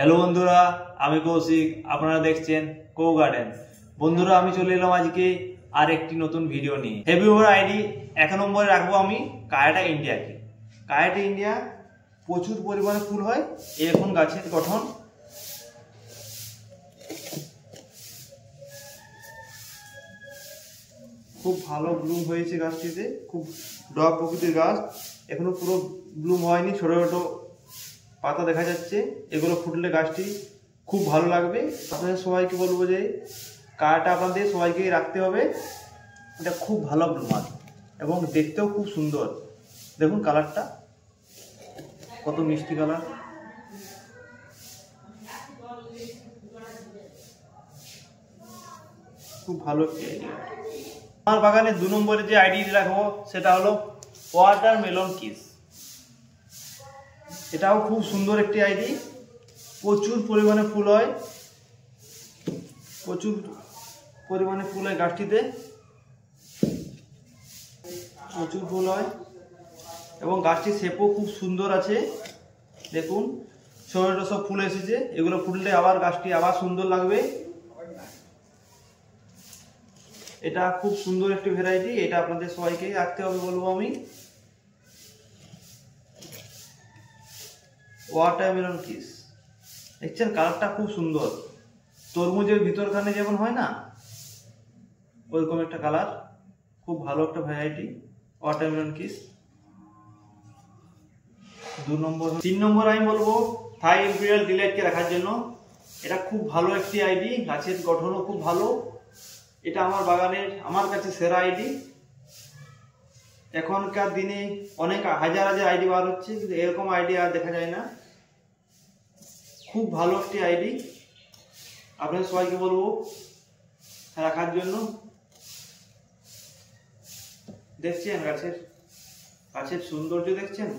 Hello বন্ধুরা, আমি কৌশিক, আপনারা দেখছেন কো গার্ডেন। বন্ধুরা, আমি চলে এলাম আজকে আর একটি নতুন ভিডিও নিয়ে। হেভি ওভার আইডি 1 নম্বরে রাখবো আমি কায়াটা ইন্ডিয়াকে। কায়াটা ইন্ডিয়া প্রচুর পরিমাণে ফুল হয়। এখন গাছের গঠন খুব ভালো ব্লুম হয়েছে গাছটিতে, খুব ডগ প্রকৃতির গাছ। এখনো পুরো ব্লুম হয়নি, ছোট ছোট পাতা দেখা যাচ্ছে। এগুলো ফুটলে গাছটি খুব ভালো লাগবে। আপনাদের সবাইকে বলবো যে কায়াটা আপনাদের সবাইকেই রাখতে হবে। এটা খুব ভালো ব্লুমার এবং দেখতেও খুব সুন্দর। দেখুন কালারটা কত মিষ্টি কালার। খুব ভালো একটি আইডিয়া। আমার বাগানে 2 নম্বরে যে আইডি রাখবো সেটা হলো ওয়াটারমেলন কিস। এটাও খুব সুন্দর একটি আইডি। প্রচুর পরিমাণে ফুল হয়, প্রচুর পরিমাণে ফুল হয় গাছটিতে, প্রচুর ফুল হয় এবং গাছটির শেপও খুব সুন্দর আছে। দেখুন ছোট ছোট সব ফুল এসেছে। এগুলো ফুললে আবার গাছটি আবার সুন্দর লাগবে। এটা খুব সুন্দর একটি ভ্যারাইটি। এটা আপনাদের সবাইকে রাখতে হবে বলবো আমি। ওয়াটারমেলন কিস, দেখছেন কালারটা খুব সুন্দর। তরমুজের ভিতরখানে যেমন হয় না, ওইরকম একটা কালার। খুব ভালো একটা ভ্যারাইটি ওয়াটারমেলন কিস। 2 নম্বর। 3 নম্বর আমি বলবো থাই ইম্পেরিয়াল ডিলাইটকে রাখার জন্য। এটা খুব ভালো একটি আইডি, গাছের গঠনও খুব ভালো। এটা আমার বাগানের, আমার কাছে সেরা আইডি। এখনকার দিনে অনেক হাজার হাজার আইডি বার হচ্ছে, কিন্তু এরকম আইডি আর দেখা যায় না। খুব ভালো একটি আইডি, আপনাদের সবাইকে বলবো রাখার জন্য। দেখছেন গাছের সৌন্দর্য দেখছেন।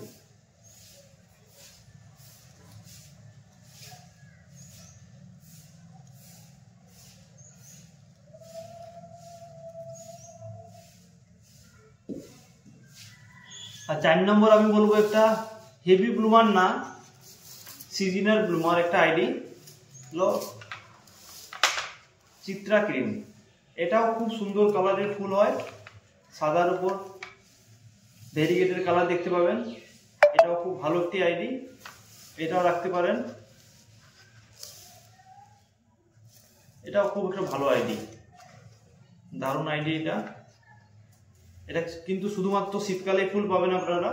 আর 4 নম্বর আমি বলবো একটা হেভি ব্লুমার না, সিজনাল ব্লুমার একটা আইডি হলো চিত্রা ক্রিম। এটাও খুব সুন্দর কালারের ফুল হয়, সাদার উপর ভেরিগেটেড কালার দেখতে পাবেন। এটাও খুব ভালো একটি আইডি, এটাও রাখতে পারেন। এটাও খুব একটা ভালো আইডি, দারুণ আইডি এটা। এটা কিন্তু শুধুমাত্র শীতকালে ফুল পাবেন আপনারা,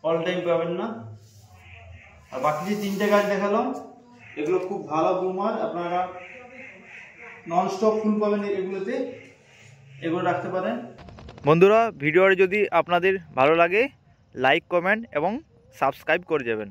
অল টাইম পাবেন না। আর বাকি যে 3টে গাছ দেখালাম এগুলো খুব ভালো ব্লুমার, আপনারা নন স্টপ ফুল পাবেন এগুলোতে, এগুলো রাখতে পারেন। বন্ধুরা, ভিডিওটি যদি আপনাদের ভালো লাগে লাইক, কমেন্ট এবং সাবস্ক্রাইব করে যাবেন।